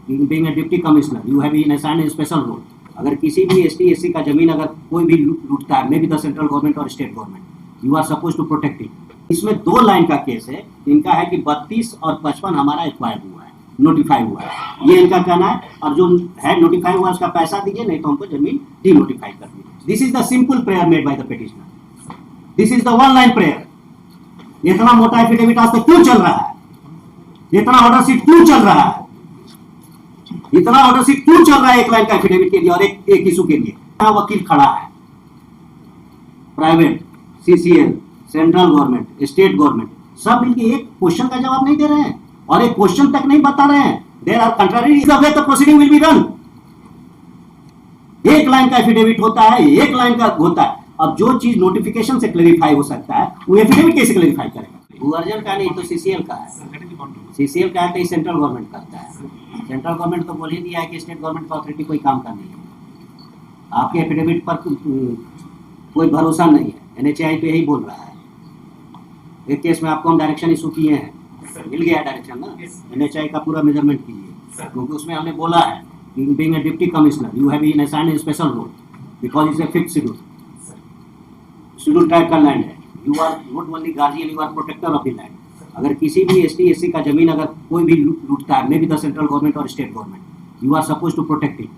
Being a deputy commissioner you have been assigned a special role. अगर किसी भी ST SC का जमीन अगर कोई भी लूटता है, may be the central government और state government, you are suppose to protect it. इसमें 2 लाइन का केस है। इनका है कि 32 और 55 हमारा एक्वायर्ड हुआ है, नोटिफाई हुआ है, ये इनका कहना है। और जो है नोटिफाई हुआ उसका पैसा दीजिए, नहीं तो हमको जमीन डीनोटिफाई कर दीजिए। This is the simple prayer made by the petitioner. This is the 1 line prayer. इतना मोटा एफिडेविट आज तक क्यों चल रहा है? इतना ऑर्डर सीट क्यों चल रहा है? इतना ऑर्डर सीट क्यों चल रहा है 1 लाइन का एफिडेविट के लिए और एक इशू के लिए? वकील खड़ा है, private, CCL, central government, state government, सब मिलकर एक क्वेश्चन का जवाब नहीं दे रहे हैं और एक क्वेश्चन तक नहीं बता रहे हैं। There are contrary the way the proceeding will be run. 1 line का एफिडेविट होता है, 1 लाइन का होता है। अब जो चीज नोटिफिकेशन से क्लेरिफाई हो सकता है वो एफिडेविट कैसे क्लेरिफाई करेगा? भूअर्जन का नहीं तो सीसीएल का है। सीसीएल का है तो सेंट्रल गवर्नमेंट करता है। सेंट्रल गवर्नमेंट तो बोल ही दिया है कि स्टेट गवर्नमेंट का अथॉरिटी कोई काम का नहीं है। आपके एफिडेविट पर कोई भरोसा नहीं है। एनएचआई तो यही बोल रहा है। एक केस में आपको हम डायरेक्शन इशू किए हैं, मिल गया डायरेक्शन ना। एनएचआई का पूरा मेजरमेंट कीजिए, क्योंकि उसमें हमने बोला है कि being a deputy commissioner you have been assigned a special role because it's a fixed schedule tribe का लैंड है। You are not only guardian, you are protector of the land. अगर किसी भी एसटी एससी का जमीन अगर कोई भी लूटता है, may be the central government और state government, you are suppose to protect it.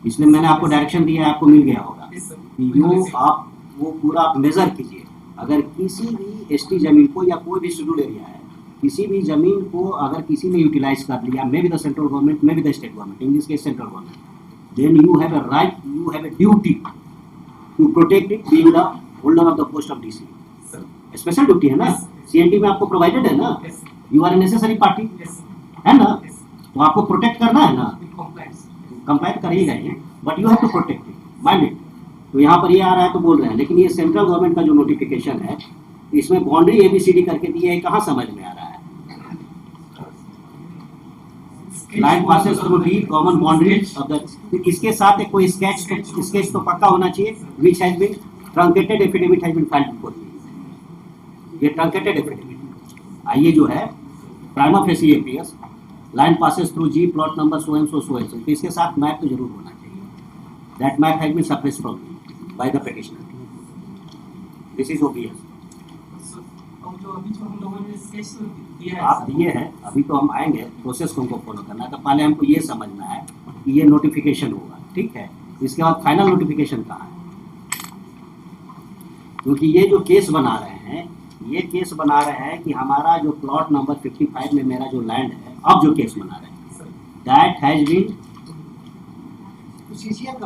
इसलिए मैंने आपको डायरेक्शन दिया है, आपको मिल गया होगा कि यूँ आप वो पूरा आप मेजर कीजिए। अगर किसी भी एसटी जमीन को या कोई भी शेड्यूल एरिया है, किसी भी जमीन को अगर किसी ने यूटिलाइज कर लिया, may B the central government, may B the state government, in this case central government, then you have a right, you have a duty to protect it being the holder of the post of DC. Special duty है ना, CNT में आपको provided है ना, you are a necessary party है ना, तो आपको प्रोटेक्ट करना है ना, कंप्लाइंट करिएगा ही, but you have to protect it, mind it. तो यहाँ पर ये आ रहा है तो बोल रहे हैं, लेकिन ये सेंट्रल गवर्नमेंट का जो नोटिफिकेशन है इसमें बाउंड्री एबीसीडी करके दिया है, कहाँ समझ में आ रहा है? Line passes through the common boundaries of the, इसके साथ एक कोई स्केच तो पक्का होना चाहिए, which has been truncated affidavit has been filed before. ये ट्रंकेटेड एफिडेविट आइए जो है prima facie APS line passes through G plot number so and so, तो इसके साथ मैप तो जरूर होना चाहिए। That map has been suppressed from by the petitioner. This is OBS. आप दिए हैं, अभी तो हम आएंगे, प्रोसेस को हमको फॉलो करना है। तो पहले हमको ये समझना है कि ये नोटिफिकेशन होगा, ठीक है, इसके बाद फाइनल नोटिफिकेशन कहाँ है? क्योंकि ये जो केस बना रहे हैं, ये केस बना रहे हैं कि हमारा जो प्लॉट नंबर 55 में मेरा जो लैंड है, अब जो केस बना रहे हैं, that has been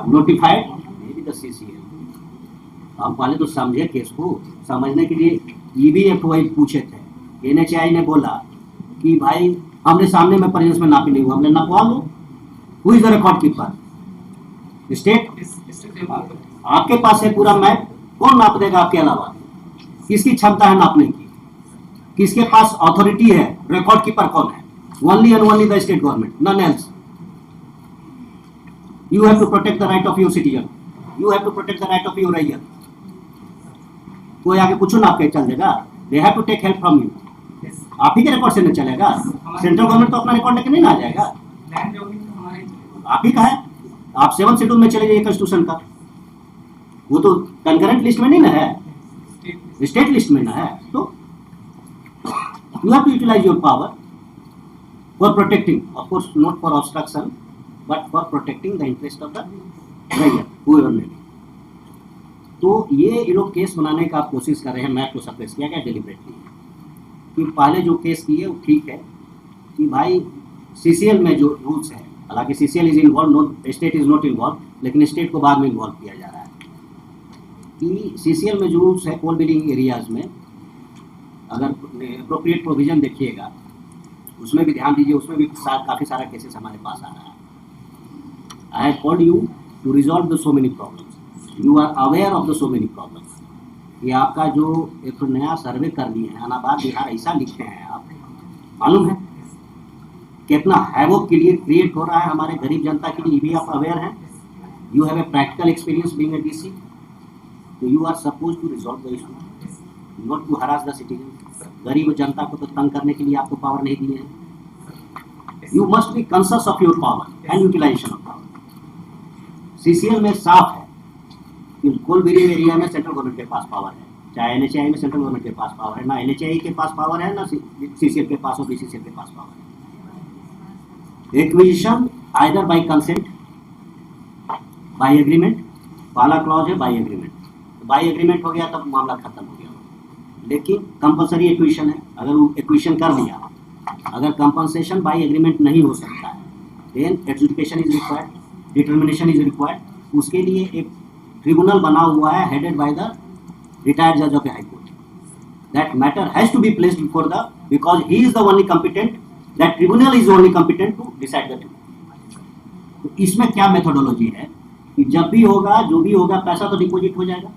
notified may B the CCL. हम पहले तो समझे केस को, समझने के लिए ईबीएफ वही पूछे थे। एनएचआई ने बोला कि भाई हमने सामने में प्रेजेंस में नापी नहीं हुआ, हमने नपवा लो। Who is the record keeper? State. आपके पास है पूरा मैप, कौन नाप देगा आपके अलावा? किसकी क्षमता है नापने की? किसके पास अथॉरिटी है? रिकॉर्ड कीपर कौन है? Only and only the state government, none else. You have to protect the right of your citizen, you have to protect the right of your riser. कोई आगे कुछ नाप के चल देगा? They have to take help from you. आप ही के रिकॉर्ड से नहीं चलेगा, सेंट्रल गवर्नमेंट तो अपना रिकॉर्ड लेके नहीं ना आ जाएगा। आप ही का है, आप 7 शेड्यूल में चले जाइए कॉन्स्टिट्यूशन का, वो तो कंकरेंट लिस्ट में नहीं ना है, स्टेट लिस्ट में ना है। तो you have to utilise your power for protecting, of course not for obstruction, but for protecting the interest of the riser, whoever may be. तो ये लोग केस बनाने का कोशिश कर रहे हैं, मैप को सप्रेस किया गया डेलिबरेटली, कि पहले जो केस किए वो ठीक है कि भाई सीसीएल में जो रूल्स है, हालांकि CCL is involve, no state is not involve, लेकिन स्टेट को बाद में इन्वॉल्व किया जा रहा है कि सीसीएल में जो रूल्स है कोल बिल्डिंग एरियाज में, अगर अप्रोप्रिएट प्रोविजन देखिएगा उसमें भी ध्यान दीजिए, उसमें भी काफ़ी सारा केसेस हमारे पास आ रहा है। I have called you to resolve the so many problems, you are aware of the so many problems. ये आपका जो एक नया सर्वे कर लिए हैं, अनाबाद बिहार ऐसा लिखे हैं आप, मालूम है कितना हैवोक के लिए क्रिएट हो रहा है हमारे गरीब जनता के लिए, भी आप अवेयर हैं। You have a practical experience being a DC, तो you are suppose to resolve the issue, not to harass the citizen. गरीब जनता को तो तंग करने के लिए आपको पावर नहीं दिए हैं। You must be conscious of your power and utilization of power. CCL में साफ है कि कोलबेरी एरिया में सेंट्रल गवर्नमेंट के पास पावर है, चाहे NHAI में सेंट्रल गवर्नमेंट के पास पावर है, ना NHAI के पास पावर है, ना CCL के पास और BCCL के पास पावर है. Acquisition either by consent, by agreement, पहला क्लॉज है बाई एग्रीमेंट. बाई एग्रीमेंट हो गया तब मामला खत्म हो गया. लेकिन कंपलसरी एक्विजिशन है, अगर वो एक्विजिशन कर दिया, अगर कंपनसेशन बाई एग्रीमेंट नहीं हो सकता है, then adjudication is required, determination is required. उसके लिए एक ट्रिब्यूनल बना हुआ है हेडेड बाय द रिटायर्ड जज of high court. That matter has to be placed before the, because he is the only competent, that tribunal is only competent to decide the tribunal. तो इसमें क्या methodology है कि जब भी होगा, जो भी होगा, पैसा तो डिपॉजिट हो जाएगा,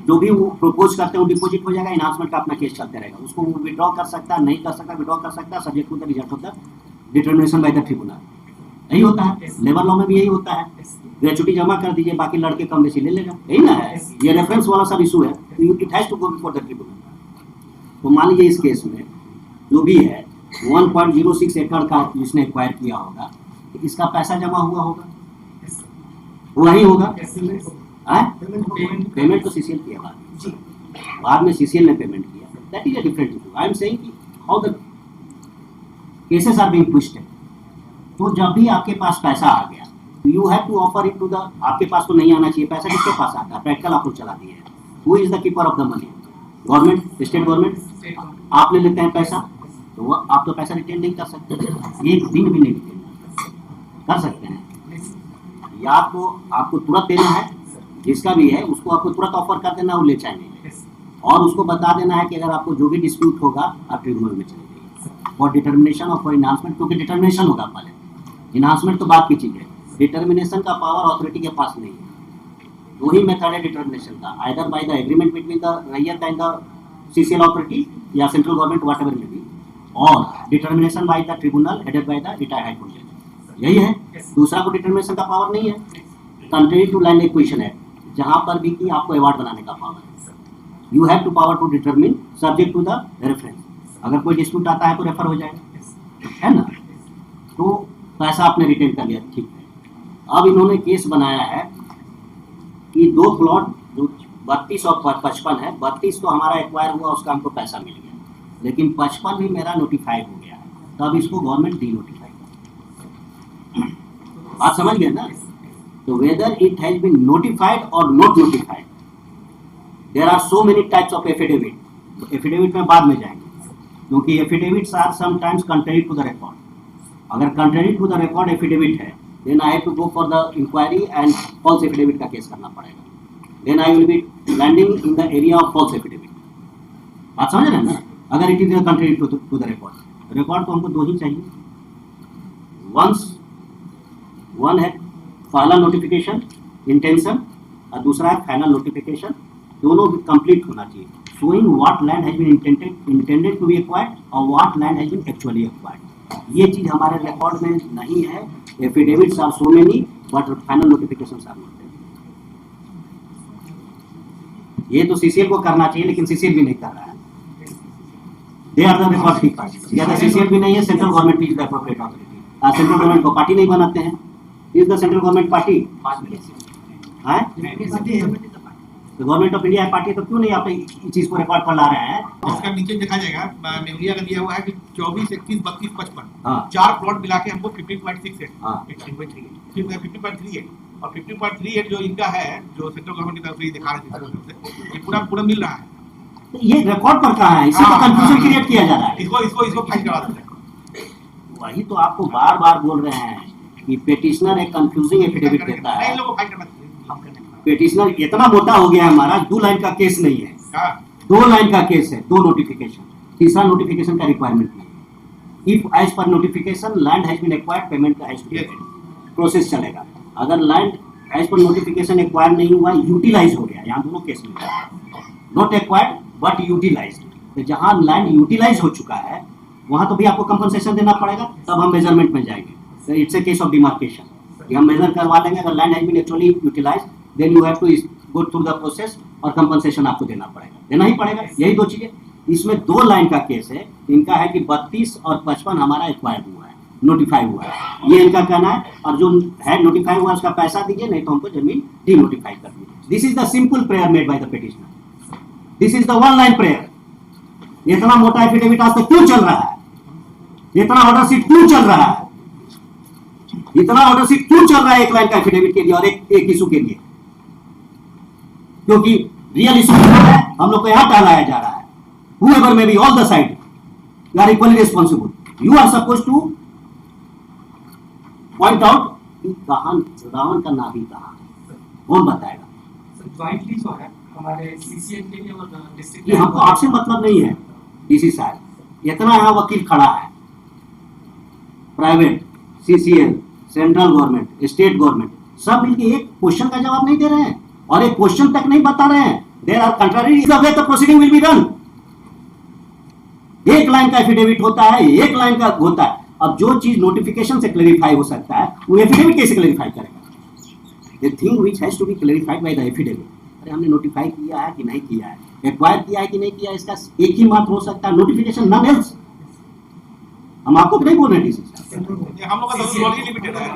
जो भी वो प्रपोज करते हैं वो डिपॉजिट हो जाएगा, इनहांसमेंट का अपना केस चलते रहेगा. उसको वो विड्रॉ कर सकता है, नहीं कर सकता, विड्रॉ कर सकता है, subject to the result of the determination by the tribunal. यही होता है, लेबर लॉ में भी यही होता है. ग्रेचुटी जमा कर दीजिए, बाकी लड़के कम बेसी ले लेगा, यही ना है. ये रेफरेंस वाला सब इशू है, it has to go before the tribunal. तो मान लीजिए इस केस में जो भी है 1.06 एकड़ का जिसने एक्वायर किया होगा, इसका पैसा जमा हुआ होगा, वही होगा. पेमेंट तो CCL किया बाद में CCL ने पेमेंट किया. That is a different issue. I am saying कि how the cases are being pushed. तो जब भी आपके पास पैसा आ गया, you have to offer it to the, आपके पास तो नहीं आना चाहिए पैसा, किसके पास आता है? प्रैक्टिकल आप लोग चला दिए हैं. Who is the keeper of the money? Government, state government. आप ले लेते हैं पैसा, तो आप तो पैसा रिटेन नहीं कर सकते, एक दिन भी नहीं रिटेन कर सकते हैं. या तो आपको तुरंत देना है, जिसका भी है उसको आपको तुरंत ऑफर कर देना है, वो ले चाहे नहीं, और उसको बता देना है कि अगर आपको जो भी डिस्प्यूट होगा आप ट्रिब्यूनल में चले जाइए फॉर डिटर्मिनेशन और फॉर इनहांसमेंट. क्योंकि डिटर्मिनेशन होगा पहले, इनहांसमेंट तो बात की चीज़ है. डिटर्मिनेशन का पावर अथॉरिटी के पास नहीं है. दो ही मेथड है डिटर्मिनेशन का, either by the agreement between the रैयत एंड द CCL अथॉरिटी या सेंट्रल गवर्नमेंट, वॉट एवर में भी, और determination by the tribunal headed by the retired high court जज. यही है. दूसरा को डिटर्मिनेशन का पावर नहीं है. कंट्री टू लैंड एक्विजिशन है, जहां पर भी कि आपको अवार्ड बनाने का पावर है. You have to power to determine subject to the reference. अगर कोई डिस्प्यूट आता है तो रेफर हो जाएगा, है ना. तो पैसा आपने रिटेन कर लिया, ठीक है. अब इन्होंने केस बनाया है कि दो प्लॉट जो 32 और 55 है, 32 तो हमारा एक्वायर हुआ, उसका हमको पैसा मिल गया, लेकिन 55 भी मेरा नोटिफाइड हो गया है, तब इसको गवर्नमेंट डी नोटिफाई. बात समझ गए ना. So whether it has been notified or not notified, there are so many types of affidavit. तो affidavit में बाद में जाएंगे, क्योंकि affidavits are sometimes contrary to the record. अगर contrary to the record affidavit है, then I have to go for the inquiry and false affidavit का case करना पड़ेगा. Then I will be landing in the area of false affidavit. बात समझ रहे हैं ना. अगर it is contrary to the record, record तो हमको दो ही चाहिए. वन है पहला नोटिफिकेशन इंटेंशन, और दूसरा है फाइनल नोटिफिकेशन. दोनों कंप्लीट होना चाहिए. Showing what land has been intended to be acquired और what land has been actually acquired. ये चीज हमारे रिकॉर्ड में नहीं है. Affidavits are so many but final notifications are not. ये तो CCL को करना चाहिए, लेकिन CCL भी नहीं कर रहा है. They are the record keepers. या तो CCL भी नहीं है, central government is the appropriate authority. Central government को पार्टी नहीं बनाते हैं. Is the central government party? है? तो गवर्नमेंट ऑफ इंडिया पार्टी, तो क्यों नहीं आप इस चीज को रिकॉर्ड पर ला रहे हैं? इसका नीचे देखा जाएगा, नेवलिया का दिया हुआ है कि 24, 31, 32, 55 हाँ. 4 प्लॉट मिला के हमको 15.68 हाँ. 15.38 और 15.38 जो इनका है, जो सेंट्रल गवर्नमेंट की तरफ से दिखा रहे हैं, ये पूरा मिल रहा है. तो ये रिकॉर्ड पर कहाँ है? इसी को कंफ्यूजन क्रिएट किया जा रहा है. इसको फाइल करवा देते हैं. वही तो आपको बार बार बोल रहे हैं कि पेटिशनर एक कंफ्यूजिंग एफिडेविट देता है. पेटिशनर इतना मोटा हो गया है हमारा, 2 लाइन का केस नहीं है, 2 लाइन का केस है, 2 नोटिफिकेशन. तीसरा नोटिफिकेशन का रिक्वायरमेंट नहीं. If as per notification land has been acquired, payment has to be paid. Process चलेगा. अगर land as per notification acquire नहीं हुआ, यूटिलाइज हो गया, यहाँ दोनों केस में नॉट एक्वायर्ड बट यूटिलाइज. तो जहाँ लैंड यूटिलाइज हो चुका है वहाँ तो भी आपको कंपनसेशन देना पड़ेगा. तब हम मेजरमेंट में जाएंगे. It's a case of demarcation. हम मेजर करवा लेंगे. अगर land has been actually utilise, then you have to go through the process और कंपनसेशन आपको देना पड़ेगा, देना ही पड़ेगा. यही दो चीजें. इसमें 2 लाइन का केस है। इनका है कि 32 और 55 हमारा एक्वायर हुआ है, नोटिफाई हुआ है, ये इनका कहना है। और जो है नोटिफाई हुआ उसका पैसा दीजिए, नहीं तो हमको जमीन डिनोटिफाई कर दीजिए। This is the simple prayer made by the petitioner, this is the 1 line prayer. इतना मोटा एफिडेविट आज तक क्यों चल रहा है? इतना ऑर्डर सीट क्यों चल रहा है? इतना ऑर्डर सीट क्यों चल रहा है एक लाइन का एफिडेविट के लिए और एक इशू के लिए? क्योंकि रियल इशू है, हम लोग को यहां टहलाया जा रहा है। Whoever may be, all the side, you are equally responsible. You are supposed to point out कि कहां रावण का नाभि कहां है, कौन बताएगा? ज्वाइंटली जो है हमारे सीसीएन के लिए और डिस्ट्रिक्ट कि हमको आपसे मतलब नहीं है डीसी साहब, इतना यहाँ वकील खड़ा है, private, CCL, central government, state government, सब मिलके एक क्वेश्चन का जवाब नहीं दे रहे हैं और एक क्वेश्चन तक नहीं बता रहे हैं। There are contrary the way the proceeding will be done. एक लाइन का एफिडेविट होता है, एक लाइन का होता है। अब जो चीज नोटिफिकेशन से क्लेरिफाई हो सकता है वो एफिडेविट कैसे क्लेरिफाई करेगा? The thing which has to be clarified by the affidavit. अरे हमने नोटिफाई किया है कि नहीं किया है, एक्वायर किया है कि नहीं किया है, इसका एक ही मात्र हो सकता है, नोटिफिकेशन, नन एल्स। हम आपको नहीं बोल रहे हैं हम लोग का रोल ही लिमिटेड है।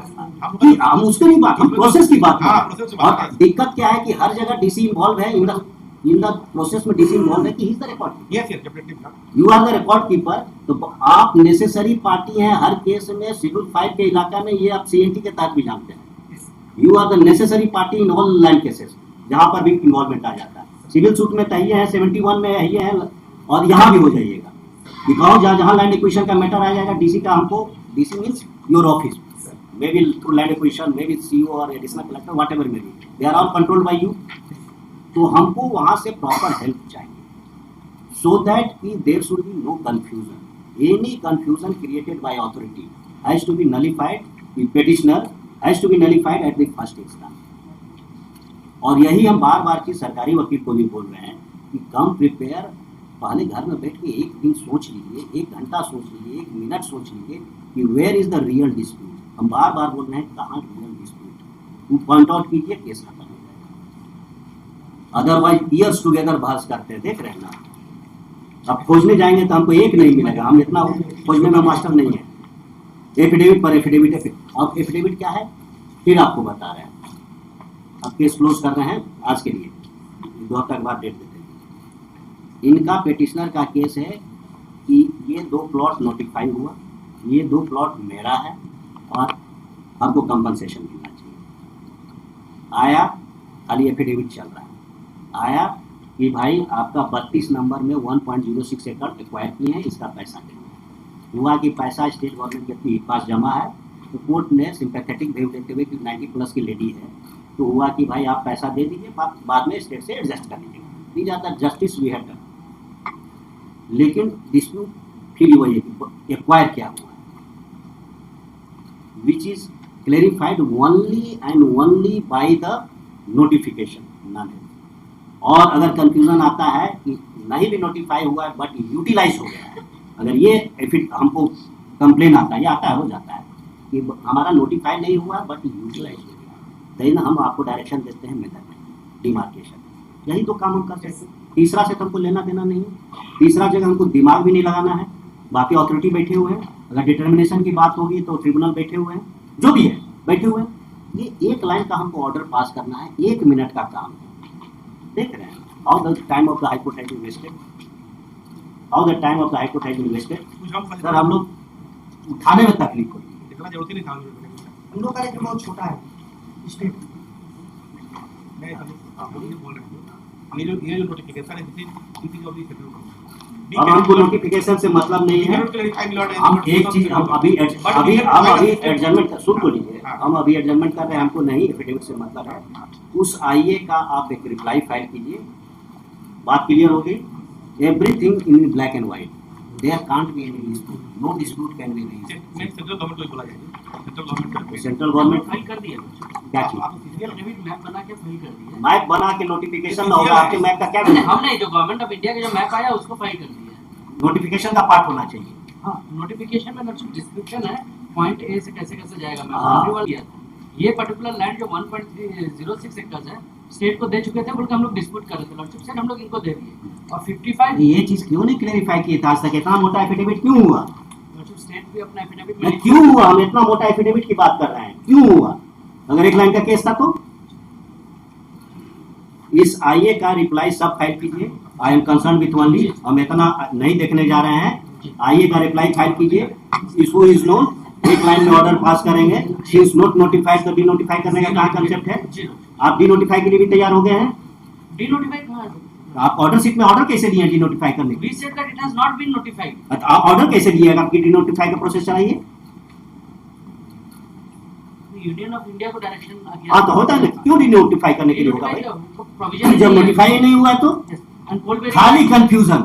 कि हम उसकी नहीं बात, हम प्रोसेस की बात कर हाँ, रहे प्रोसेस की हैं। बात और है। दिक्कत क्या है कि हर जगह डीसी इन्वॉल्व है इन द प्रोसेस में। डीसी इन्वॉल्व है कि he is the record, yes yes definitely. You are the record keeper. तो आप नेसेसरी पार्टी हैं हर केस में। शेड्यूल 5 के इलाका में ये आप सीएनटी के तहत भी जानते हैं। You are the necessary party in all land cases जहां पर भी इन्वॉल्वमेंट आ जाता है। सिविल सूट में तहिए है, 71 में है ये है, और यहाँ भी हो जाइएगा। दिखाओ जहाँ लैंड एक्विजिशन का मैटर आ जाएगा डीसी का, हमको DC means your office, maybe through land acquisition, maybe CEO और additional collector, whatever may be, they are all controlled by you. तो हमको वहाँ से प्रॉपर हेल्प चाहिए so that there should be no confusion. Any confusion created by authority has to be nullified. The petitioner has to be nullified at the first instance. और यही हम बार बार की सरकारी वकील को भी बोल रहे हैं कि कम प्रिपेयर, पहले घर में बैठ के एक दिन सोच लीजिए, 1 घंटा सोच लीजिए, 1 मिनट सोच लीजिए कि where is the real dispute. हम बार बार बोल रहे हैं कहाँ रियल डिस्प्यूट, वो पॉइंट आउट कीजिए, केस खत्म हो जाएगा। अदरवाइज ईयर्स टुगेदर बहस करते हैं, देख रहे हैं ना। अब खोजने जाएंगे तो हमको एक नहीं मिलेगा, हम इतना खोजने में मास्टर नहीं है। एफिडेविट पर एफिडेविट है, और एफिडेविट क्या है फिर आपको बता रहे हैं। अब केस क्लोज कर रहे हैं आज के लिए, 2 हफ्ते के बाद डेट देते हैं। इनका पिटिशनर का केस है कि ये 2 प्लॉट नोटिफाई हुआ, ये 2 प्लॉट मेरा है और हमको कंपनसेशन मिलना चाहिए। आया, खाली एफिडेविट चल रहा है, आया कि भाई आपका 32 नंबर में 1.06 एकड़ एक्वायर किए हैं, इसका पैसा देंगे। हुआ कि पैसा स्टेट गवर्नमेंट के पास जमा है, तो कोर्ट ने सिंपैथेटिक व्यू देते हुए कि 90+ की लेडी है, तो हुआ कि भाई आप पैसा दे दीजिए, बाद में स्टेट से एडजस्ट कर लीजिएगा, दी जाता जस्टिस वी हैव डन। लेकिन डिस्प्यूट फिर वही एक्वायर क्या हुआ, which is clarified only and only by the notification, non. और अगर कंफ्यूजन आता है कि नहीं भी नोटिफाई हुआ है बट यूटिलाइज हो गया है, अगर ये हमको कंप्लेन आता है, ये आता है, हो जाता है कि हमारा नोटिफाई नहीं हुआ बट यूटिलाइज हो गया, तो ना हम आपको डायरेक्शन देते हैं मेथड में, डिमार्केशन। यही तो काम हम कर सकते हैं। तीसरा से तो हमको लेना देना नहीं है, तीसरा जगह हमको दिमाग भी नहीं लगाना है। बाकी अथॉरिटी बैठे हुए हैं, अगर डिटर्मिनेशन की बात होगी तो ट्रिब्यूनल बैठे हुए हैं, जो भी है बैठे हुए हैं। ये एक लाइन का हमको ऑर्डर पास करना है, 1 मिनट का काम है। देख रहे हैं how the time of the high court has been wasted, how the time of the high court has been wasted. Sir हम लोग उठाने में तकलीफ होती है, इतना जरूरत ही नहीं था हम लोग का बहुत छोटा है स्टेट। मैं ये बोल रहा हूँ, ये जो नोटिफिकेशन है किसी ऑफ दी सेटलमेंट, अब हमको नोटिफिकेशन से मतलब नहीं है। हम एक चीज, हम अभी एडजमेंट सुन को लीजिए, हम अभी एडजमेंट कर रहे हैं, हमको नहीं एफिडेविट से मतलब है। उस आईए का आप एक रिप्लाई फाइल कीजिए, बात क्लियर होगी। Everything in black and white, there can't be any dispute, no dispute can be raised. Central government को बोला जाए, सेंट्रल गवर्नमेंट फाइल कर दिया, क्या चीज, एफिडेविट मैप बना के फाइल कर दिया। मैप बना के नोटिफिकेशन ना होगा, आपके मैप का क्या बना, हमने जो गवर्नमेंट ऑफ इंडिया का जो मैप आया उसको फाइल कर दिया। नोटिफिकेशन का पार्ट होना चाहिए। हाँ, नोटिफिकेशन में डिस्क्रिप्शन है, पॉइंट ए से कैसे कैसे जाएगा, मैं हाँ। बाउंड्री वाल किया था। ये पर्टिकुलर लैंड जो 1.306 एकर्स है स्टेट को दे चुके थे, बोल के हम लोग डिस्प्यूट कर रहे थे, लॉर्डशिप सेड हम लोग इनको दे दिए। और 55 ये चीज क्यों नहीं क्लेरिफाई की था आज तक? इतना मोटा एफिडेविट क्यों हुआ? लॉर्डशिप स्टेट भी अपना एफिडेविट नहीं, क्यों हुआ? हम इतना मोटा एफिडेविट की बात कर रहे हैं, क्यों हुआ? अगर एक लाइन का केस था तो इस आईए का रिप्लाई सब फाइल कीजिए। I am concern with only, हम इतना नहीं देखने जा रहे हैं। आईए का रिप्लाई फाइल कीजिए। इशू इज नोन, एक लाइन में ऑर्डर पास करेंगे। इज नॉट नोटिफाइड, तो डी नोटिफाई करने का कहाँ कंसेप्ट है? जी आप डी नोटिफाई के लिए भी तैयार हो गए हैं? डी नोटिफाई कहाँ है? आप ऑर्डर शीट में ऑर्डर कैसे दिए डी नोटिफाई करने के? We said that it has not been notified. तो आप ऑर्डर कैसे दिएगा? आपकी डी नोटिफाई का प्रोसेस चलाइए। यूनियन ऑफ इंडिया को डायरेक्शन आ गया। हाँ तो होता है ना, क्यों डी नोटिफाई करने के लिए होगा भाई? प्रोविजन जब नोटिफाई नहीं हुआ तो एंड कोल बेरी खाली कंफ्यूजन,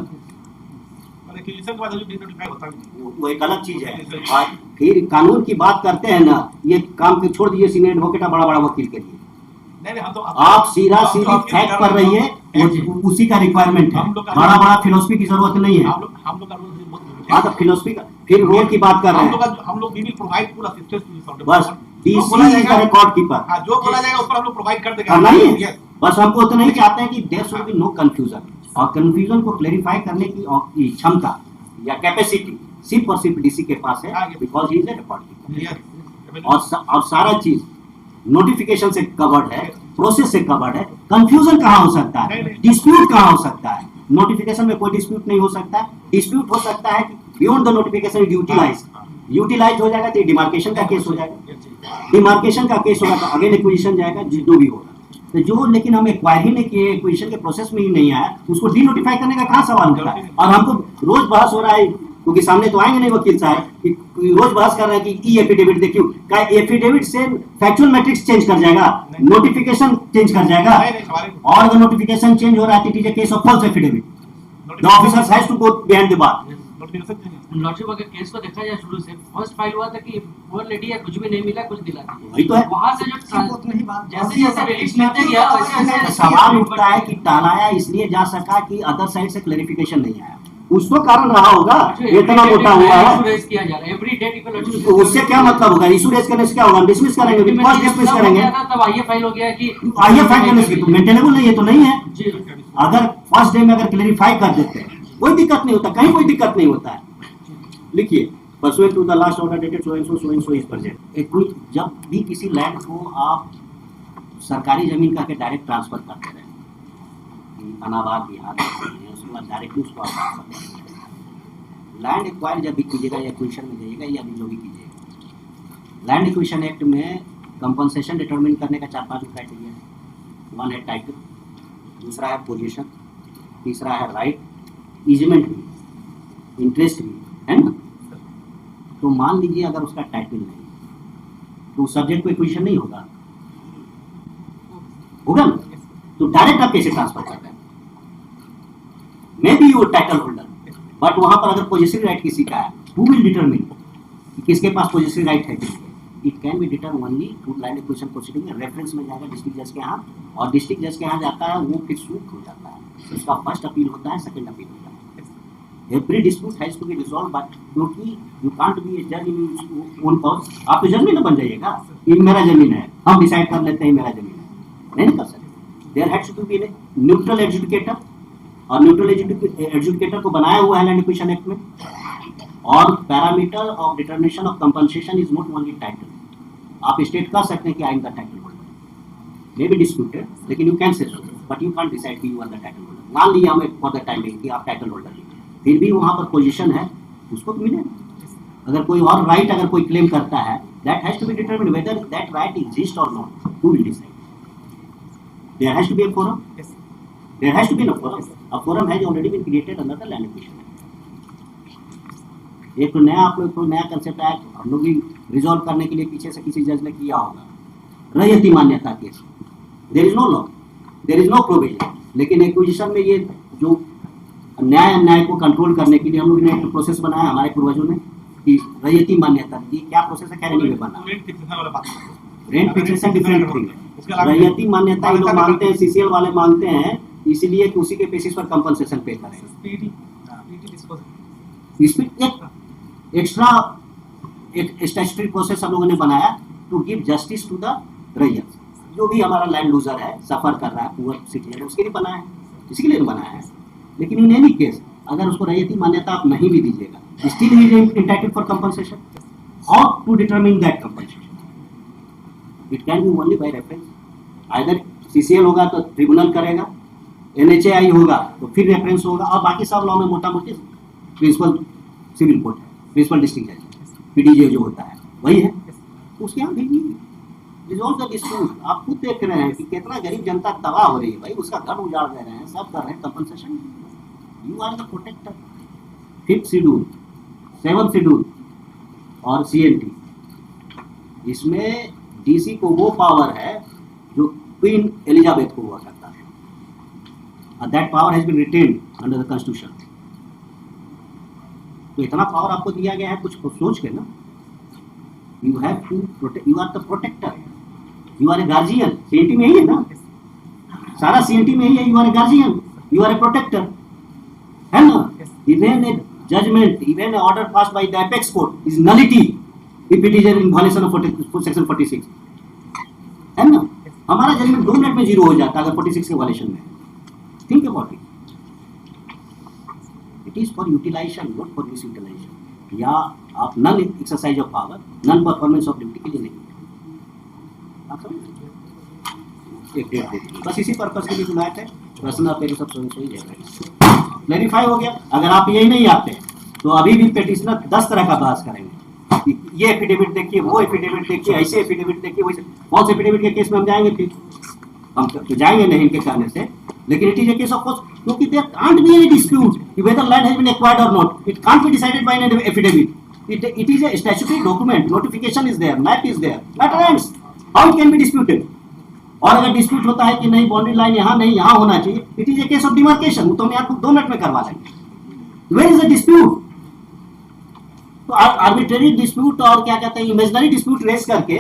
और एक्विजिशन के बाद अभी डिनोटिफाई होता नहीं। वो एक अलग चीज है। और फिर कानून की बात करते हैं ना, ये काम के छोड़ दीजिए सीनियर एडवोकेट बड़ा बड़ा वकील के लिए। नहीं हम तो आप सीधा सीधी फैक्ट पर रहिए, उसी का रिक्वायरमेंट है। बड़ा बड़ा फिलोसफी की जरूरत नहीं है। हम लोग का रूल बहुत हाँ तो फिलोसफी का फिर रोल की बात कर रहे हैं। हम लोग we will provide full assistance. बस DC is the record keeper. हां, जो बोला जाएगा उस पर हम लोग प्रोवाइड कर देंगे। करना ही है। बस हमको उतना ही चाहते हैं कि there should be no confusion, और कंफ्यूजन को क्लेरिफाई करने की क्षमता या कैपेसिटी सिर्फ और सिर्फ डीसी के पास है, because he is a record keeper. और सारा चीज नोटिफिकेशन से कवर्ड है, प्रोसेस से कवर्ड है। कंफ्यूजन कहाँ हो सकता है? डिस्प्यूट कहाँ हो सकता है? नोटिफिकेशन में कोई डिस्प्यूट नहीं हो सकता। डिस्प्यूट हो सकता है कि बियॉन्ड द नोटिफिकेशन यूटिलाइज हो जाएगा तो डिमार्केशन का केस हो जाएगा। डिमार्केशन का केस होगा तो अगेन एक्विजिशन जाएगा, जो भी होगा। तो जो लेकिन हम एक्वायर ही नहीं किए, एक्विजिशन के प्रोसेस में ही नहीं आया, उसको डी नोटिफाई करने का कहाँ सवाल होता है? और हमको रोज बहस हो रहा है, क्योंकि सामने तो आएंगे नहीं वकील साहब कि रोज बहस कर रहे हैं कि ई एफिडेविट देखियो, क्या एफिडेविट से फैक्चुअल मैट्रिक्स चेंज कर जाएगा? नोटिफिकेशन चेंज कर जाएगा? और अगर नोटिफिकेशन चेंज हो रहा है, it is a case of false affidavit. The officers has to go behind the bar. Lordship अगर केस को देखा जाए शुरू से, फर्स्ट फाइल हुआ था कि वो लेडी है, कुछ भी नहीं मिला, कुछ दिला दिया। वही तो है। वहां से जो जैसे जैसे रिलीज मिलते गया वैसे वैसे सवाल उठता है कि टालाया इसलिए जा सका कि अदर साइड से क्लेरिफिकेशन नहीं आया। कुछ तो कारण रहा होगा, इतना मोटा हुआ है। किया जा रहा है एवरी डे इक्वल लॉर्डशिप। तो उससे क्या मतलब होगा? इशू रेज करने से क्या होगा? डिसमिस करेंगे, फर्स्ट डिसमिस करेंगे। तब आईए फाइल हो गया कि आइए फाइल करने से तो मेंटेनेबल नहीं है, तो नहीं है। जी अगर फर्स्ट डे में अगर क्लेरिफाई कर देते हैं, कोई दिक्कत नहीं होता, कहीं कोई दिक्कत नहीं होता है। लिखिए, pursuant to the last order dated so and so is present. जब भी किसी लैंड को आप सरकारी जमीन करके डायरेक्ट ट्रांसफर करते रहे, अनाबाद बिहार उसके बाद डायरेक्टली उसको आप ट्रांसफर करते हैं। लैंड एक्वायर जब भी कीजिएगा या एक्विजिशन में जाइएगा या भी जो भी कीजिएगा, लैंड एक्विजिशन एक्ट में कंपनसेशन डिटरमिन करने का 4-5 क्राइटेरिया है। वन है टाइटल, दूसरा है पोजीशन, तीसरा है राइट, ईजमेंट भी, इंटरेस्ट भी, है ना? तो मान लीजिए अगर उसका टाइटल नहीं तो सब्जेक्ट को एक्विजिशन नहीं होगा, होगा ना? तो डायरेक्ट आप कैसे ट्रांसफर कर रहे हैं? May be your title holder, but वहां पर अगर पोजेसिव राइट किसी का है, हु विल डिटरमिन किसके पास पोजेसिव राइट है? It can be determine only to land acquisition proceeding में। रेफरेंस में जाएगा डिस्ट्रिक्ट जज के यहाँ, और डिस्ट्रिक्ट जज के यहाँ जाता है, वो फिर सूट हो जाता है। उसका फर्स्ट अपील होता है, सेकंड अपील होता है। Every dispute has to be resolved, but क्योंकि you can't be a judge in your own cause। आप तो जज नहीं ना बन जाइएगा, ये मेरा जमीन है, हम डिसाइड कर लेते हैं मेरा जमीन है, नहीं कर सकते। There has to be a neutral adjudicator, और न्यूट्रल एडजुडिकेटर को बनाया हुआ है लैंड एक्विजिशन एक्ट में। और parameter of determination of compensation is not only title. आप स्टेट कर सकते हैं कि I am the title holder, maybe disputed, लेकिन you can say so, but you can decide कि you are the title holder. मान लिया हमें फॉर द टाइम कि आप टाइटल होल्डर हैं, फिर भी वहां पर पोजीशन है, उसको तो मिले। अगर कोई और राइट अगर कोई क्लेम करता है, that has to be determined whether that right exist और not, who will decide? There has to be a forum, there has to be a forum. A forum has already been created under the land acquisition. एक तो नया आप लोग को नया concept आया, हम लोग भी रिजॉल्व करने के लिए पीछे से किसी जज ने किया होगा, रैयती मान्यता case. There is no law, there is no provision, लेकिन एक्विजिशन में ये जो न्याय अन्याय को कंट्रोल करने के लिए हम लोग ने एक प्रोसेस बनाया हमारे पूर्वजों ने कि रैयती मान्यता। ये क्या प्रोसेस है, क्या नहीं बना? रेंट फिक्सेशन डिफरेंट थिंग है। रैयती मान्यता ये लोग मांगते हैं, सीसीएल वाले मांगते हैं, इसलिए कि उसी के बेसिस पर कंपनसेशन पे करें। इसमें एक एक्स्ट्रा एक स्टैट्यूटरी प्रोसेस हम लोगों ने बनाया to give justice to the raiyat. जो भी हमारा लैंड लूजर है, सफर कर रहा है, पुअर सिटीजन, उसके लिए बना है, इसी के लिए बनाया है। लेकिन इन एनी केस अगर उसको रैयती मान्यता आप नहीं भी दीजिएगा, still he is entitled for compensation. How to determine that compensation? It can be only by reference. Either CCL होगा तो ट्रिब्यूनल करेगा, एनएचएआई होगा तो फिर रेफरेंस होगा, और बाकी सब लॉ में मोटा मोटी प्रिंसिपल सिविल कोर्ट है, प्रिंसिपल डिस्ट्रिक्ट जज, पीडीजे जो होता है वही है, उसके यहाँ भेजिए, रिजॉल्व द डिस्प्यूट। आप खुद देख रहे हैं कि कितना गरीब जनता तबाह हो रही है भाई, उसका घर उजाड़ दे रहे हैं, सब कर रहे हैं compensation. You are the protector. 5th schedule, 7th schedule और सीएनटी, इसमें डीसी को वो पावर है जो क्वीन एलिजाबेथ को हुआ करता है, and that power has been retained under the constitution। तो इतना पावर आपको दिया गया है, कुछ सोच के ना, you have to protect, you are the protector, you are a guardian। CNT में ही है ना, सारा सीएनटी में ही है, you are a guardian, you are a protector, है ना। even a judgment, even an order passed by the apex court is nullity if it is in violation of section 46, है ना। हमारा जजमेंट 2 मिनट में 0 हो जाता है अगर 46 के वायलेशन में। Think about it, it is for utilization, not for misutilization. या आप none exercise of power, none performance of duty के लिए नहीं, आप समझ। एक डेट देखिए, बस इसी पर्पज के लिए बुलाए थे। प्रश्न आप मेरे सब सोई क्लैरिफाई हो गया। अगर आप यही नहीं आते तो अभी भी पेटिशनर 10 तरह का बहस करेंगे, ये एफिडेविट देखिए, वो एफिडेविट देखिए, ऐसे एफिडेविट देखिए, वैसे। कौन से एफिडेविट के केस में हम जाएंगे? फिर हम तो जाएंगे नहीं इनके कहने से, लेकिन it is a case of course, क्योंकि there can't be any dispute whether land has been acquired or not. It can't be decided by an affidavit. It is a statutory document, notification is there, map is there, that ends. How it can be disputed? और अगर dispute होता है कि नहीं boundary line यहाँ नहीं यहाँ होना चाहिए, it is a case of demarcation, तो हम आपको 2 मिनट में करवा देंगे। Where is the dispute? तो आर्बिट्रेरी डिस्प्यूट और क्या कहते हैं इमेजिनरी डिस्प्यूट रेस करके